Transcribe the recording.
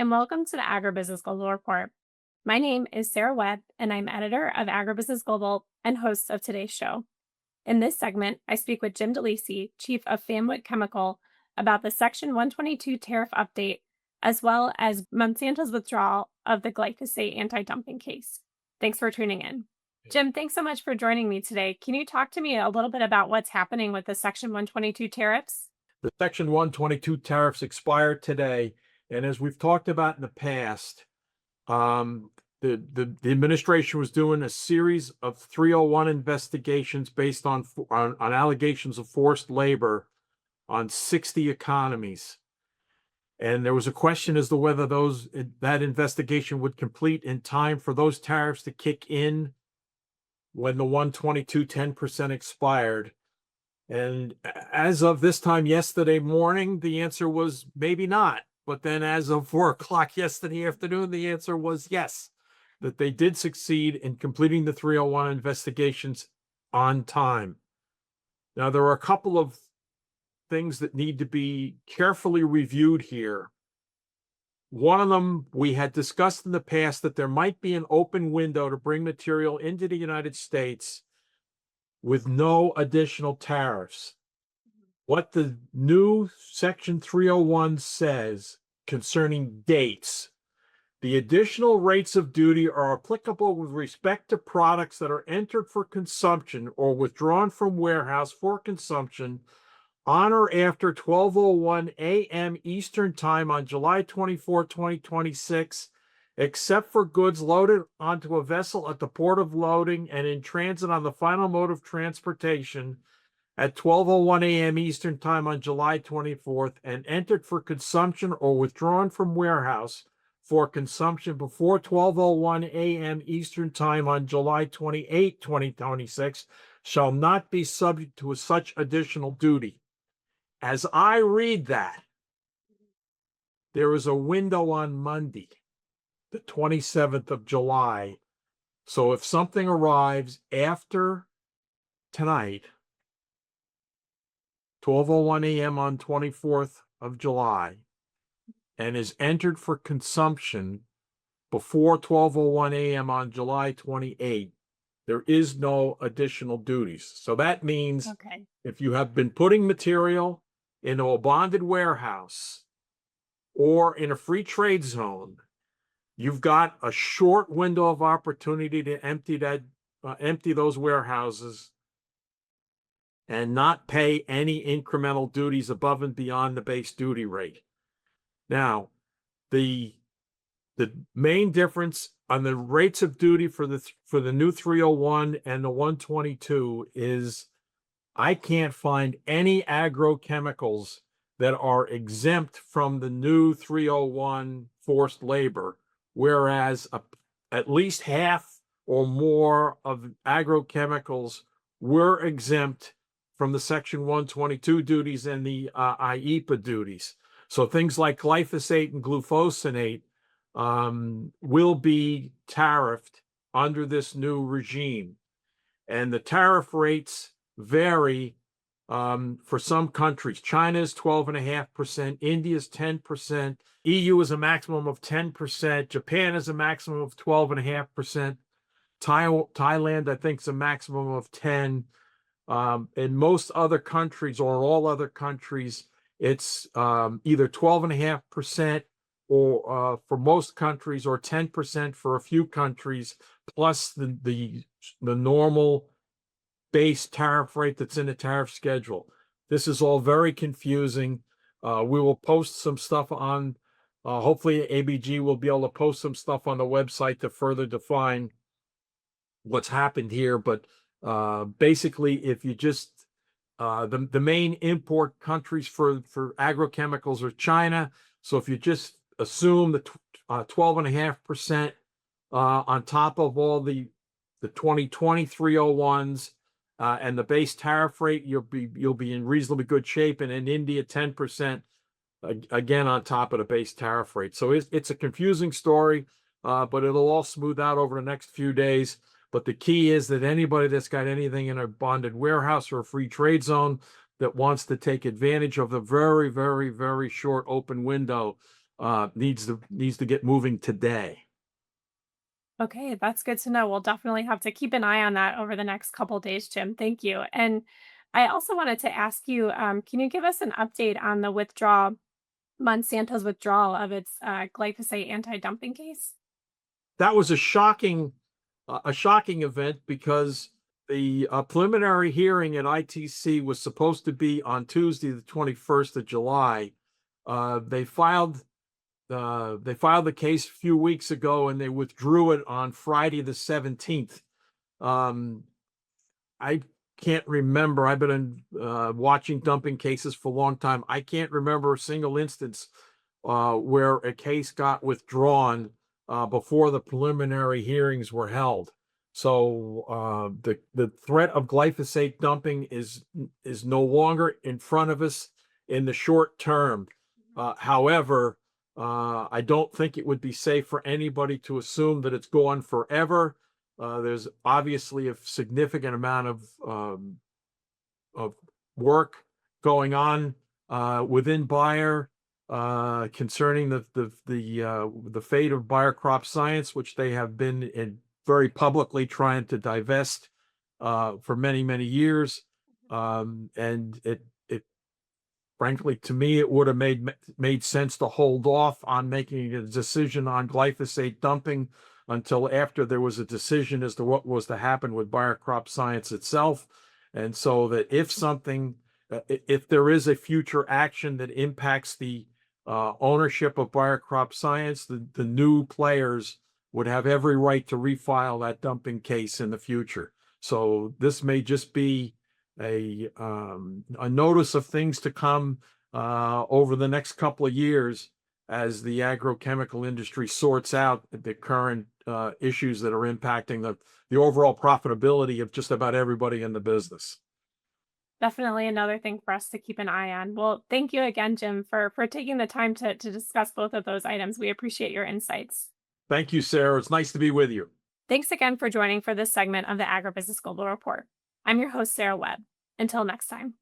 and welcome to the AgriBusiness Global Report. My name is Sarah Webb, and I'm editor of AgriBusiness Global and host of today's show. In this segment, I speak with Jim Delisi, chief of Fanwood Chemical, about the Section 122 tariff update, as well as Monsanto's withdrawal of the glyphosate anti-dumping case. Thanks for tuning in. Jim, thanks so much for joining me today. Can you talk to me a little bit about what's happening with the Section 122 tariffs? The Section 122 tariffs expired today, and as we've talked about in the past, the administration was doing a series of 301 investigations based on allegations of forced labor on 60 economies. And there was a question as to whether that investigation would complete in time for those tariffs to kick in when the 122 10% expired. And as of this time yesterday morning, the answer was maybe not. But then as of 4 o'clock yesterday afternoon, the answer was yes, that they did succeed in completing the 301 investigations on time. Now, there are a couple of things that need to be carefully reviewed here. One of them, we had discussed in the past that there might be an open window to bring material into the United States with no additional tariffs. What the new Section 301 says concerning dates, the additional rates of duty are applicable with respect to products that are entered for consumption or withdrawn from warehouse for consumption on or after 12:01 a.m. Eastern Time on July 24, 2026, except for goods loaded onto a vessel at the port of loading and in transit on the final mode of transportation at 12:01 a.m. Eastern Time on July 24th and entered for consumption or withdrawn from warehouse for consumption before 12:01 a.m. Eastern Time on July 28, 2026 shall not be subject to such additional duty. As I read that, there is a window on Monday, the 27th of July. So if something arrives after tonight, 12:01 a.m. on 24th of July, and is entered for consumption before 12:01 a.m. on July 28th, there is no additional duties. So that means if you have been putting material into a bonded warehouse or in a free trade zone, you've got a short window of opportunity to empty those warehouses and not pay any incremental duties above and beyond the base duty rate. Now, the main difference on the rates of duty for the new 301 and the 122 is I can't find any agrochemicals that are exempt from the new 301 forced labor, whereas at least half or more of agrochemicals were exempt from the Section 122 duties and the IEPA duties. So things like glyphosate and glufosinate will be tariffed under this new regime. And the tariff rates vary for some countries. China is 12.5%, India is 10%, EU is a maximum of 10%, Japan is a maximum of 12.5%, Thailand, I think, is a maximum of 10%. In most other countries or all other countries, it's either 12.5% or for most countries, or 10% for a few countries, plus the normal base tariff rate that's in the tariff schedule. This is all very confusing. We will post some stuff on, hopefully ABG will be able to post some stuff on the website to further define what's happened here. But basically, if you just, the main import countries for agrochemicals are China. So if you just assume the 12.5% on top of all the 2020 301s, and the base tariff rate, you'll be in reasonably good shape. And in India, 10% again on top of the base tariff rate. So it's a confusing story, but it'll all smooth out over the next few days. But the key is that anybody that's got anything in a bonded warehouse or a free trade zone that wants to take advantage of the very, very, very short open window needs to get moving today. Okay, that's good to know. We'll definitely have to keep an eye on that over the next couple days, Jim. Thank you. And I also wanted to ask you, can you give us an update on the withdrawal, Monsanto's withdrawal of its glyphosate anti-dumping case? That was a shocking event because the preliminary hearing at ITC was supposed to be on Tuesday, the 21st of July. They filed the case a few weeks ago and they withdrew it on Friday the 17th. I can't remember. I've been watching dumping cases for a long time. I can't remember a single instance where a case got withdrawn before the preliminary hearings were held. So the threat of glyphosate dumping is no longer in front of us in the short term. However, I don't think it would be safe for anybody to assume that it's gone forever. There's obviously a significant amount of work going on within Bayer concerning the fate of Bayer CropScience, which they have been very publicly trying to divest for many years. And it frankly, to me, it would have made sense to hold off on making a decision on glyphosate dumping until after there was a decision as to what was to happen with Bayer CropScience itself. And so that if there is a future action that impacts the ownership of Bayer CropScience, the new players would have every right to refile that dumping case in the future. So this may just be a notice of things to come over the next couple of years as the agrochemical industry sorts out the current issues that are impacting the overall profitability of just about everybody in the business. Definitely another thing for us to keep an eye on. Well, thank you again, Jim, for taking the time to discuss both of those items. We appreciate your insights. Thank you, Sarah. It's nice to be with you. Thanks again for joining for this segment of the AgriBusiness Global Report. I'm your host, Sarah Webb. Until next time.